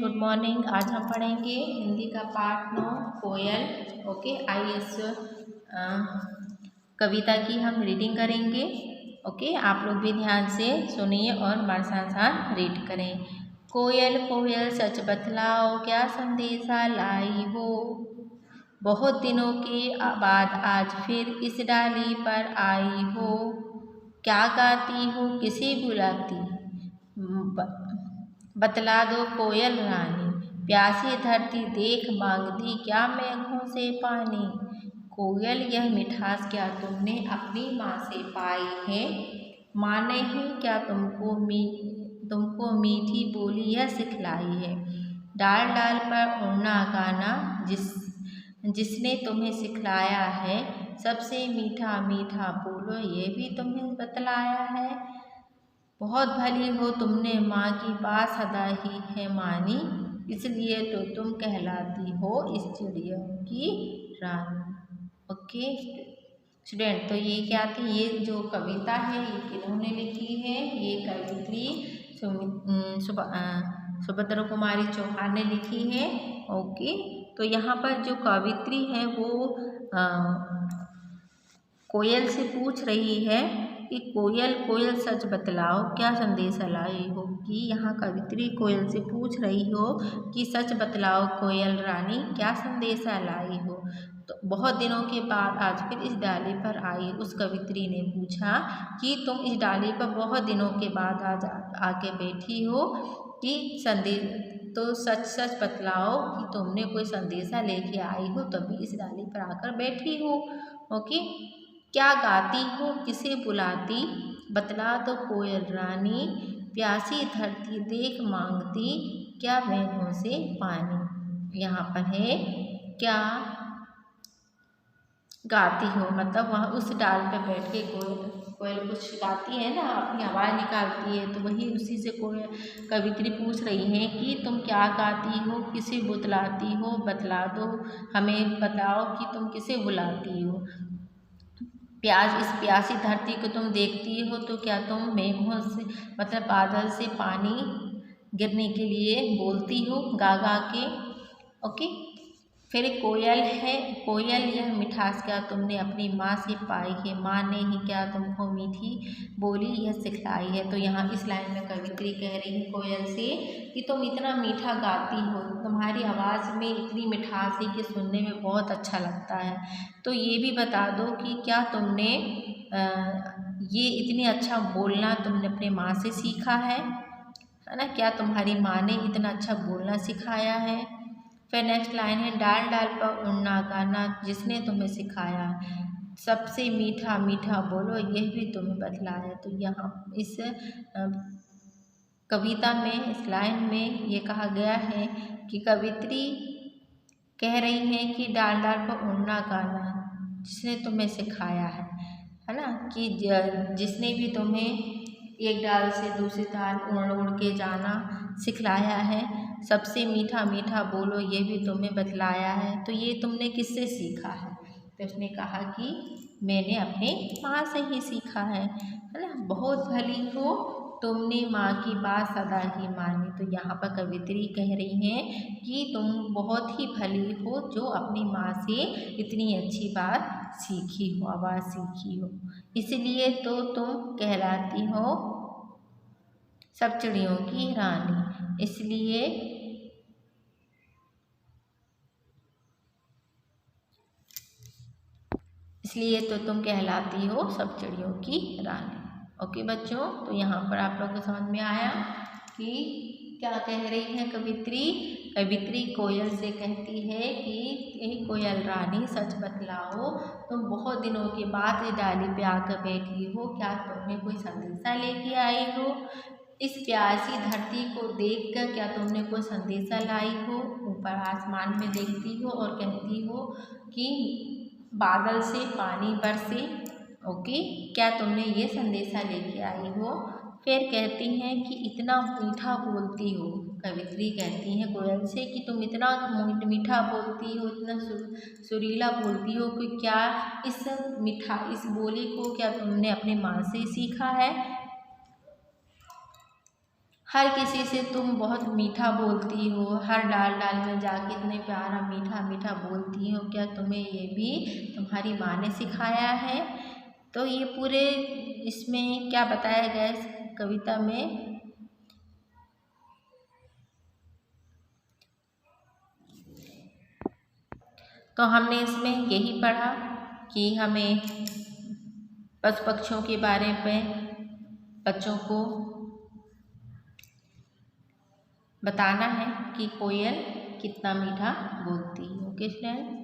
Good morning. आज हम पढ़ेंगे हिंदी का पाठ 9 कोयल। ओके, आइए इस कविता की हम रीडिंग करेंगे। ओके, आप लोग भी ध्यान से सुनिए और हमारे साथ साथ रीड करें। कोयल कोयल सच बतलाओ, क्या संदेशा लाई हो। बहुत दिनों के बाद आज फिर इस डाली पर आई हो। क्या गाती हो, किसे बुलाती, बतला दो कोयल रानी। प्यासी धरती देख मांगती, क्या मेघों से पानी। कोयल यह मिठास क्या तुमने अपनी माँ से पाई है। माँ ने ही क्या तुमको मीठी बोली यह सिखलाई है। डाल डाल पर उड़ना गाना जिसने तुम्हें सिखलाया है। सबसे मीठा मीठा बोलो ये भी तुम्हें बतलाया है। बहुत भली हो तुमने माँ की बात सदा ही है मानी, इसलिए तो तुम कहलाती हो इस चिड़ियों की रानी। ओके स्टूडेंट, तो ये क्या थी, ये जो कविता है ये किन्होंने लिखी है। ये कवित्री सुभद्रा कुमारी चौहान ने लिखी है। ओके, तो यहाँ पर जो कवित्री है वो कोयल से पूछ रही है कि कोयल कोयल सच बतलाओ, क्या संदेशा लाई हो। कि यहाँ कवित्री कोयल से पूछ रही हो कि सच बतलाओ कोयल रानी, क्या संदेशा लाई हो। तो बहुत दिनों के बाद आज फिर इस डाली पर आई। उस कवित्री ने पूछा कि तुम इस डाली पर बहुत दिनों के बाद आज आके बैठी हो, कि तो सच सच बतलाओ कि तुमने कोई संदेशा लेके आई हो तभी इस डाली पर आकर बैठी हो। ओके, क्या गाती हो, किसे बुलाती, बतला दो कोयल रानी। प्यासी धरती देख मांगती, क्या मेघों से पानी। यहाँ पर है क्या गाती हो, मतलब वहाँ उस डाल पे बैठ के कोयल कुछ गाती है ना, अपनी आवाज़ निकालती है। तो वही उसी से कोयल कवित्री पूछ रही है कि तुम क्या गाती हो, किसे बुतलाती हो, बतला दो, हमें बताओ कि तुम किसे बुलाती हो। इस प्यासी धरती को तुम देखती हो तो क्या तुम मेघों से मतलब बादल से पानी गिरने के लिए बोलती हो गा गा के। ओके, फिर कोयल है, कोयल यह मिठास क्या तुमने अपनी माँ से पाई है। माँ ने ही क्या तुमको मीठी बोली यह सिखलाई है। तो यहाँ इस लाइन में कवित्री कह रही है कोयल से कि तुम इतना मीठा गाती हो, तुम्हारी आवाज़ में इतनी मिठास है कि सुनने में बहुत अच्छा लगता है। तो ये भी बता दो कि क्या तुमने ये इतनी अच्छा बोलना तुमने अपने माँ से सीखा है ना। क्या तुम्हारी माँ ने इतना अच्छा बोलना सिखाया है। फिर नेक्स्ट लाइन है, डाल डाल पर उड़ना गाना जिसने तुम्हें सिखाया, सबसे मीठा मीठा बोलो यह भी तुम्हें बतलाया। तो यहाँ इस कविता में इस लाइन में ये कहा गया है कि कवित्री कह रही है कि डाल डाल पर उड़ना गाना जिसने तुम्हें सिखाया है ना। कि जिसने भी तुम्हें एक डाल से दूसरी डाल उड़ उड़ के जाना सिखलाया है, सबसे मीठा मीठा बोलो ये भी तुम्हें बतलाया है। तो ये तुमने किससे सीखा है। तो उसने कहा कि मैंने अपने माँ से ही सीखा है ना। बहुत भली हो तुमने माँ की बात सदा ही मानी। तो यहाँ पर कवित्री कह रही हैं कि तुम बहुत ही भली हो जो अपनी माँ से इतनी अच्छी बात सीखी हो, आवाज़ सीखी हो, इसलिए तो तुम कहलाती हो सब चिड़ियों की रानी। इसलिए तो तुम कहलाती हो सब चिड़ियों की रानी। ओके बच्चों, तो यहाँ पर आप लोगों को समझ में आया कि क्या कह रही है कवित्री। कवित्री कोयल से कहती है कि कोयल रानी सच बतलाओ, तुम बहुत दिनों के बाद इस डाली पे आकर बैठी हो, क्या तुमने कोई संदेशा लेके आई हो। इस प्यासी धरती को देखकर क्या तुमने कोई संदेशा लाई हो। ऊपर आसमान में देखती हो और कहती हो कि बादल से पानी बरसे। ओके, क्या तुमने ये संदेशा लेके आई हो। फिर कहती हैं कि इतना मीठा बोलती हो, कवित्री कहती हैं कोयल से कि तुम इतना मीठा बोलती हो, इतना सुरीला बोलती हो कि क्या इस बोली को क्या तुमने अपनी माँ से सीखा है। हर किसी से तुम बहुत मीठा बोलती हो, हर डाल डाल में जाके इतने प्यारा मीठा मीठा बोलती हो, क्या तुम्हें ये भी तुम्हारी माँ ने सिखाया है? तो ये पूरे इसमें क्या बताया गया है इस कविता में, तो हमने इसमें यही पढ़ा कि हमें पशु पक्षियों के बारे में बच्चों को बताना है कि कोयल कितना मीठा बोलती है। Okay friends.